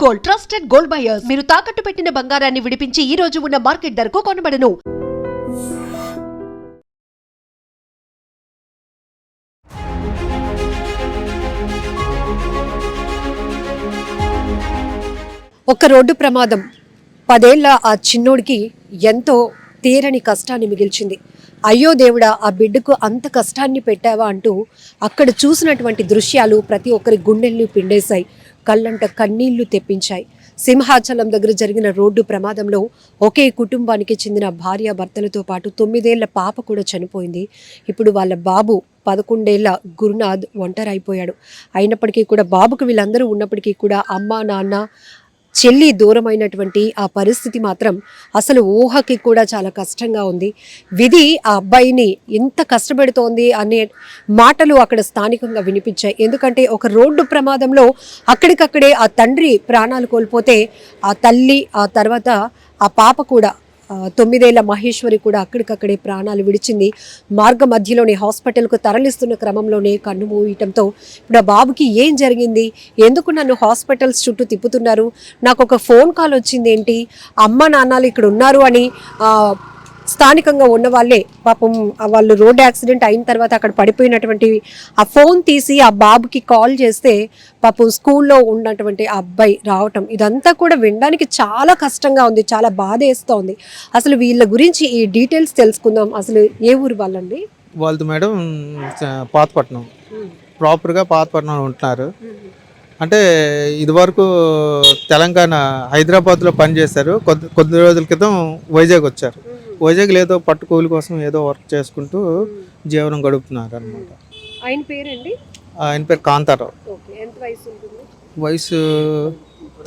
Gold, trusted gold buyers. మీరు తాకట్టు పెట్టిన బంగారాన్ని విడిపించి ఈ రోజు ఉన్న మార్కెట్ ధరకు కొనబడను. ఒక రోడ్డు ప్రమాదం 10 ఏళ్ల ఆ చిన్నోడికి ఎంతో తీరని కష్టాన్ని మిగిల్చింది. అయ్యో దేవుడా, ఆ బిడ్డకు అంత కష్టాన్ని పెట్టావా అంటూ అక్కడ చూసినటువంటి దృశ్యాలు ప్రతి ఒక్కరి గుండెల్ని పిండేశాయి, కళ్ళంట కన్నీళ్లు తెప్పించాయి. సింహాచలం దగ్గర జరిగిన రోడ్డు ప్రమాదంలో ఒకే కుటుంబానికి చెందిన భార్య భర్తలతో పాటు 9 ఏళ్ల పాప కూడా చనిపోయింది. ఇప్పుడు వాళ్ళ బాబు 11 ఏళ్ల గురునాథ్ ఒంటరైపోయాడు. అయినప్పటికీ కూడా బాబుకు వీళ్ళందరూ ఉన్నప్పటికీ కూడా అమ్మ నాన్న చెల్లి దూరమైనటువంటి ఆ పరిస్థితి మాత్రం అసలు ఊహకి కూడా చాలా కష్టంగా ఉంది. విధి ఆ అబ్బాయిని ఎంత కష్టపెడుతోంది అనే మాటలు అక్కడ స్థానికంగా వినిపించాయి. ఎందుకంటే ఒక రోడ్డు ప్రమాదంలో అక్కడికక్కడే ఆ తండ్రి ప్రాణాలు కోల్పోతే ఆ తల్లి, ఆ తర్వాత ఆ పాప కూడా 9 ఏళ్ల మహేశ్వరి కూడా అక్కడికక్కడే ప్రాణాలు విడిచింది. మార్గ మధ్యలోనే హాస్పిటల్కు తరలిస్తున్న క్రమంలోనే కన్ను మూయటంతో ఇప్పుడు ఆ బాబుకి ఏం జరిగింది, ఎందుకు నన్ను హాస్పిటల్స్ చుట్టూ తిప్పుతున్నారు, నాకు ఒక ఫోన్ కాల్ వచ్చింది ఏంటి, అమ్మ నాన్నలు ఇక్కడ ఉన్నారు అని స్థానికంగా ఉన్న వాళ్ళే పాపం వాళ్ళు రోడ్ యాక్సిడెంట్ అయిన తర్వాత అక్కడ పడిపోయినటువంటి ఆ ఫోన్ తీసి ఆ బాబుకి కాల్ చేస్తే పాపం స్కూల్లో ఉన్నటువంటి ఆ అబ్బాయి రావటం, ఇదంతా కూడా వినడానికి చాలా కష్టంగా ఉంది, చాలా బాధ వేస్తోంది. అసలు వీళ్ళ గురించి ఈ డీటెయిల్స్ తెలుసుకుందాం. అసలు ఏ ఊరు వాళ్ళండి? వాళ్ళది మేడం పాతపట్నం, ప్రాపర్గా పాతపట్నంలో ఉంటున్నారు. అంటే ఇదివరకు తెలంగాణ హైదరాబాద్లో పనిచేశారు. కొద్ది రోజుల క్రితం వైజాగ్ వచ్చారు. వైజాగ్ ఏదో పట్టుకూలి కోసం ఏదో వర్క్ చేసుకుంటూ జీవనం గడుపుతున్నారు అనమాట. ఆయన పేరండి? ఆయన పేరు కాంతారావు. ఎంత వయసు ఉంటుంది? వయసు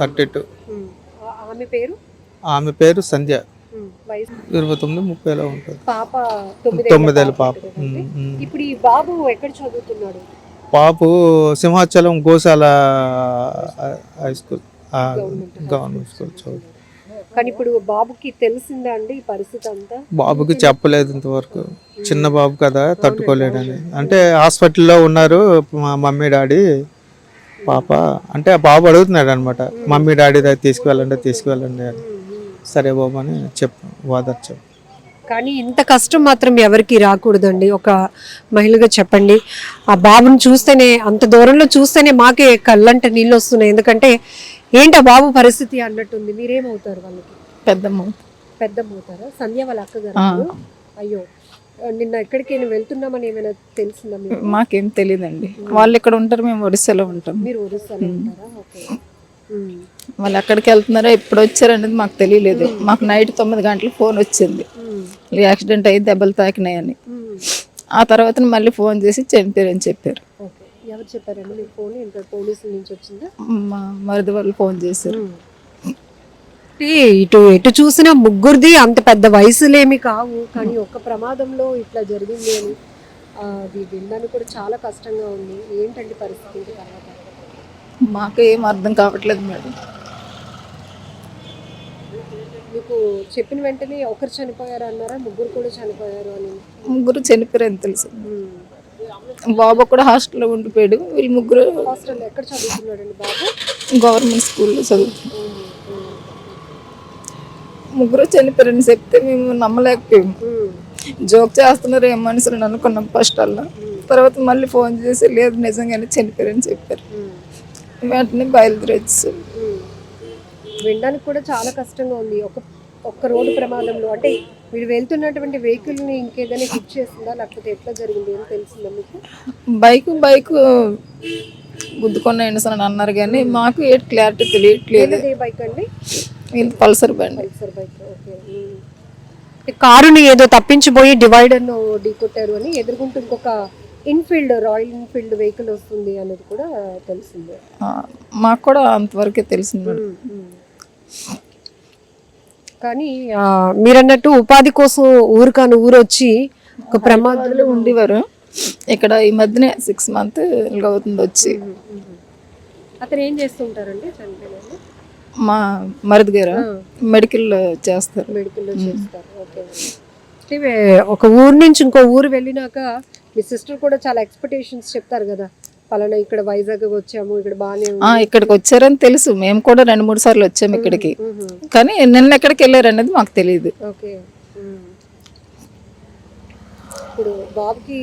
32. ఆమె పేరు? ఆమె పేరు సంధ్య. 29-30 ఉంటుంది. పాప 9 ఏళ్ళ పాప. ఇప్పుడు ఈ బాబు ఎక్కడ చదువుతున్నాడు? పాపు సింహాచలం గోశాల హై స్కూల్, గవర్నమెంట్ స్కూల్ చదువు. కానీ ఇప్పుడు బాబుకి తెలిసిందా అండి ఈ పరిస్థితి అంతా? బాబుకి చెప్పలేదు ఇంతవరకు, చిన్న బాబు కదా తట్టుకోలేడని. అంటే హాస్పిటల్లో ఉన్నారు మా మమ్మీ డాడీ. పాప అంటే ఆ బాబు అడుగుతున్నాడు అనమాట, మమ్మీ డాడీ దగ్గర తీసుకువెళ్ళండి అని. సరే బాబు అని వాదర్చాం. కానీ ఇంత కష్టం మాత్రం ఎవరికి రాకూడదండి. ఒక మహిళగా చెప్పండి, ఆ బాబుని చూస్తేనే, అంత దూరంలో చూస్తేనే మాకే కళ్ళంట నీళ్ళు వస్తున్నాయి. ఎందుకంటే ఏంటి ఆ బాబు పరిస్థితి అన్నట్టుంది. మీరేమవుతారు వాళ్ళకి? పెద్దమ్మవుతారా? సంధ్య వాళ్ళ అక్కగారు? అయ్యో, నిన్న ఎక్కడికైనా వెళ్తున్నామని ఏమైనా తెలిసిందా మీకు? మాకేం తెలియదండి. వాళ్ళు ఇక్కడ ఉంటారు, మేము ఒడిస్సాలో ఉంటాం. మీరు ఒడిస్సాలో ఉంటారా? ఓకే. వాళ్ళు ఎక్కడికి వెళ్తున్నారో ఎప్పుడు వచ్చారనేది మాకు తెలియలేదు. మాకు నైట్ 9 గంటలకు ఫోన్ వచ్చింది, యాక్సిడెంట్ అయ్యి దెబ్బలు తాకినాయని. ఆ తర్వాత మళ్ళీ ఫోన్ చేసి చనిపోయారని చెప్పారు. ఎవరు చెప్పారండి మీకు ఫోన్? పోలీసుల నుంచి వచ్చిందా? మా మరిది వాళ్ళు ఫోన్ చేశారు. ఎటు చూసినా ముగ్గురిది అంత పెద్ద వయసులేమి కావు, కానీ ఒక్క ప్రమాదంలో ఇట్లా జరిగింది అని అది వినడానికి కూడా చాలా కష్టంగా ఉంది. ఏంటండి పరిస్థితి తర్వాత? మాకు ఏం అర్థం కావట్లేదు మేడం. మీకు చెప్పిన వెంటనే ఒకరు చనిపోయారు అన్నారా, ముగ్గురు కూడా చనిపోయారు అని? ముగ్గురు చనిపోయారని తెలుసు. బాబు కూడా హాస్టల్లో ఉండిపోయాడు. వీళ్ళు ముగ్గురు హాస్టల్లో. ఎక్కడ చదువుతున్నాడండి బాబు? గవర్నమెంట్ స్కూల్లో చదువుతున్నాడు. ముగ్గురు చనిపోయారని చెప్తే మేము నమ్మలేకపోయాము. జోక్ చేస్తున్నారు ఏం మనుషులు అనుకున్నాం ఫస్ట్ అలా. తర్వాత మళ్ళీ ఫోన్ చేసి లేదు నిజంగానే చనిపోయారని చెప్పారు. వెంటనే బయలుదేరచ్చు. వినడానికి కూడా చాలా కష్టంగా ఉంది. ఒక్క రోడ్డు ప్రమాదంలో అంటే మీరు వెళ్తున్నటువంటి వెహికల్ని ఇంకేదైనా హిట్ చేసిందా, లేకపోతే ఎట్లా జరిగింది అని తెలిసిందా మీకు? బైక్ గుద్దుకొని అన్నారు కానీ మాకు ఏ క్లారిటీ తెలియట్లేదు. ఏ బైక్ అండి? పల్సర్ బండి. Pulsar bike. ఓకే. కారుని ఏదో తప్పించిపోయి డివైడర్ను ఢీకొట్టారు అని ఎదుర్కొంటూ ఇంకొక రాయల్ ఎన్ఫీల్డ్ వెహికల్ వస్తుంది అనేది కూడా తెలిసింది. మాకు కూడా అంతవరకే తెలిసింది. కానీ మీరన్నట్టు ఉపాధి కోసం ఊరికాను ఊరు వచ్చి ఒక ప్రమాదంలో ఉండేవారు. ఇక్కడ ఈ మధ్యనే 6 months అవుతుంది వచ్చి. అతను ఏం చేస్తుంటారండి చనిపోయిన? మా మరిది గారు మెడికల్ చేస్తారు. మెడికల్లో చేస్తారు. ఓకే. ఒక ఊరు నుంచి ఇంకో ఊరు వెళ్ళినాక మీ సిస్టర్ కూడా చాలా ఎక్స్పెక్టేషన్స్ చెప్తారు కదా, పలానా ఇక్కడ వైజాగ్ వచ్చాము, ఇక్కడ బాగానే ఇక్కడికి వచ్చారని తెలుసు, మేము కూడా 2-3 సార్లు వచ్చాము ఇక్కడికి, కానీ నిన్న ఎక్కడికి వెళ్ళారు అనేది మాకు తెలియదు. ఓకే. ఇప్పుడు బాబుకి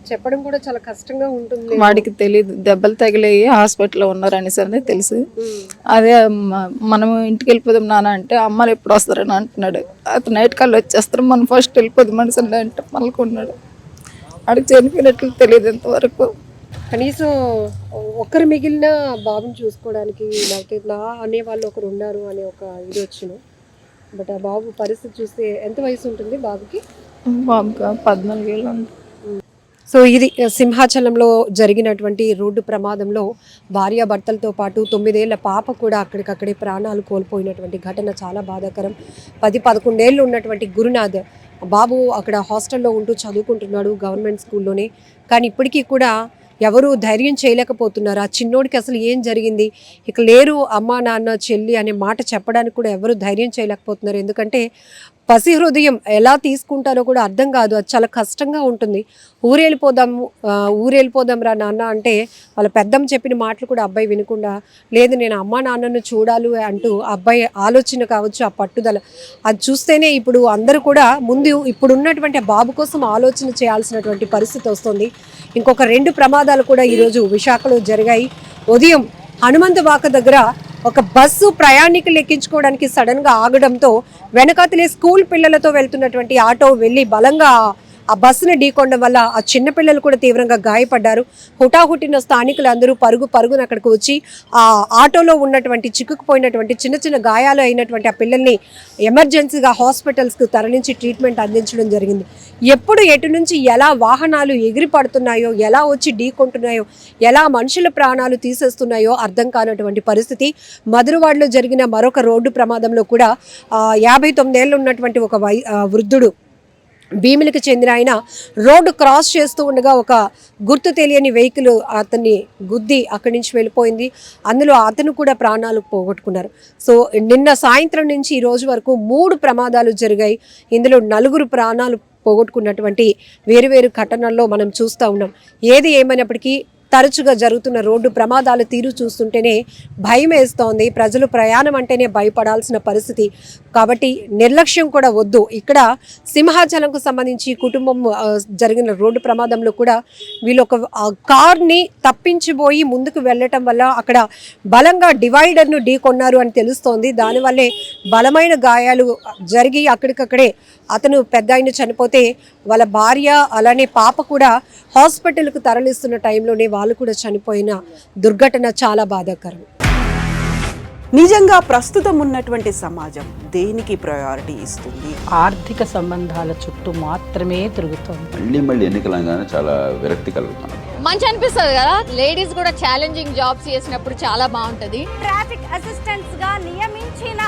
చెప్పడం కూడా చాలా కష్టంగా ఉంటుంది. వాడికి తెలియదు, దెబ్బలు తగిలేయి హాస్పిటల్లో ఉన్నారు అనేసి అనేది తెలుసు. అదే మనం ఇంటికి వెళ్ళిపోదాం నాన్న అంటే అమ్మలు ఎప్పుడు వస్తారని అంటున్నాడు. అతను నైట్ కల్లా వచ్చేస్తారు, మనం ఫస్ట్ వెళ్ళిపోదాం మనిషి అంటే మళ్ళీ వాడికి చనిపోయినట్లు తెలియదు ఎంతవరకు. కనీసం ఒక్కరు మిగిలిన బాబుని చూసుకోవడానికి లేకపోతే నా అనేవాళ్ళు ఒకరు ఉన్నారు అనే ఒక ఇది వచ్చిన. బట్ ఆ బాబు పరిస్థితి చూస్తే ఎంత వయసు ఉంటుంది బాబుకి? బాబుకి 14 ఏళ్ళు ఉంది. సో ఇది సింహాచలంలో జరిగినటువంటి రోడ్డు ప్రమాదంలో భార్యాభర్తలతో పాటు 9 ఏళ్ల పాప కూడా అక్కడికక్కడే ప్రాణాలు కోల్పోయినటువంటి ఘటన చాలా బాధాకరం. 10-11 ఏళ్ళు ఉన్నటువంటి గురునాథ్ బాబు అక్కడ హాస్టల్లో ఉంటూ చదువుకుంటున్నాడు గవర్నమెంట్ స్కూల్లోనే. కానీ ఇప్పటికీ కూడా ఎవరు ధైర్యం చేయలేకపోతున్నారు. ఆ చిన్నోడికి అసలు ఏం జరిగింది, ఇక లేరు అమ్మ నాన్న చెల్లి అనే మాట చెప్పడానికి కూడా ఎవరు ధైర్యం చేయలేకపోతున్నారు. ఎందుకంటే పసి హృదయం ఎలా తీసుకుంటారో కూడా అర్థం కాదు. అది చాలా కష్టంగా ఉంటుంది. ఊరెళ్ళిపోదాం రా నాన్న అంటే వాళ్ళ పెద్దమ్మ చెప్పిన మాటలు కూడా అబ్బాయి వినకుండా, లేదు నేను అమ్మ నాన్నను చూడాలి అంటూ అబ్బాయి ఆలోచన కావచ్చు, ఆ పట్టుదల అది చూస్తేనే ఇప్పుడు అందరూ కూడా ముందు ఇప్పుడున్నటువంటి బాబు కోసం ఆలోచన చేయాల్సినటువంటి పరిస్థితి వస్తుంది. ఇంకొక 2 ప్రమాదాలు కూడా ఈరోజు విశాఖలో జరిగాయి. ఉదయం హనుమంతవాక దగ్గర ఒక బస్సు ప్రయాణికులు ఎక్కించుకోవడానికి సడన్గా ఆగడంతో వెనకాతలే స్కూల్ పిల్లలతో వెళ్తున్నటువంటి ఆటో వెళ్ళి బలంగా ఆ బస్సును ఢీకొనడం వల్ల ఆ చిన్నపిల్లలు కూడా తీవ్రంగా గాయపడ్డారు. హుటాహుటిన స్థానికులు అందరూ పరుగున అక్కడికి వచ్చి ఆ ఆటోలో ఉన్నటువంటి చిక్కుకుపోయినటువంటి చిన్న గాయాలు అయినటువంటి ఆ పిల్లల్ని ఎమర్జెన్సీగా హాస్పిటల్స్కు తరలించి ట్రీట్మెంట్ అందించడం జరిగింది. ఎప్పుడు ఎటు నుంచి ఎలా వాహనాలు ఎగిరి పడుతున్నాయో, ఎలా వచ్చి ఢీకొంటున్నాయో, ఎలా మనుషుల ప్రాణాలు తీసేస్తున్నాయో అర్థం కానటువంటి పరిస్థితి. మధురవాడలో జరిగిన మరొక రోడ్డు ప్రమాదంలో కూడా 59 ఏళ్ళు ఉన్నటువంటి ఒక వృద్ధుడు భీమిలికి చెందిన ఆయన రోడ్డు క్రాస్ చేస్తూ ఉండగా ఒక గుర్తు తెలియని వెహికల్ అతన్ని గుద్ది అక్కడి నుంచి వెళ్ళిపోయింది. అందులో అతను కూడా ప్రాణాలు పోగొట్టుకున్నారు. సో నిన్న సాయంత్రం నుంచి ఈ రోజు వరకు 3 ప్రమాదాలు జరిగాయి. ఇందులో 4 ప్రాణాలు పోగొట్టుకున్నటువంటి వేరు ఘటనల్లో మనం చూస్తూ ఉన్నాం. ఏది ఏమైనప్పటికీ తరచుగా జరుగుతున్న రోడ్డు ప్రమాదాల తీరు చూస్తుంటేనే భయం వేస్తోంది. ప్రజలు ప్రయాణం అంటేనే భయపడాల్సిన పరిస్థితి. కాబట్టి నిర్లక్ష్యం కూడా వద్దు. ఇక్కడ సింహాచలంకు సంబంధించి కుటుంబం జరిగిన రోడ్డు ప్రమాదంలో కూడా వీళ్ళు ఒక కార్ని తప్పించిపోయి ముందుకు వెళ్ళటం వల్ల అక్కడ బలంగా డివైడర్ను ఢీకొన్నారు అని తెలుస్తోంది. దానివల్లే బలమైన గాయాలు జరిగి అక్కడికక్కడే అతను పెద్ద ఆయన చనిపోతే వాళ్ళ భార్య అలానే పాప కూడా హాస్పిటల్కు తరలిస్తున్న టైంలోనే వాళ్ళు కూడా చనిపోయిన దుర్ఘటన చాలా బాధాకరం. నిజంగా ప్రస్తుతం ఉన్నటువంటి సమాజం దేనికి ప్రయారిటీ ఇస్తుంది? ఆర్థిక సంబంధాల చుట్టూ మాత్రమే తిరుగుతోంది. మళ్ళీ ఎన్నికలంగానే చాలా విరక్తి కలుగుతున్నాం. మంచి అనిపిస్తుంది కదా, లేడీస్ కూడా ఛాలెంజింగ్ జాబ్స్ చేసినప్పుడు చాలా బాగుంటది. ట్రాఫిక్ అసిస్టెంట్స్ గా నియమించిన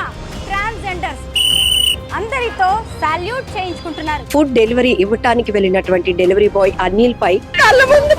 ట్రాన్స్జెండర్స్ అందరితో సాల్యూట్ చేయించుకుంటున్నారు. ఫుడ్ డెలివరీ ఇవ్వటానికి వెళ్ళినటువంటి డెలివరీ బాయ్ అనిల్ పై కళ్ళ ముందు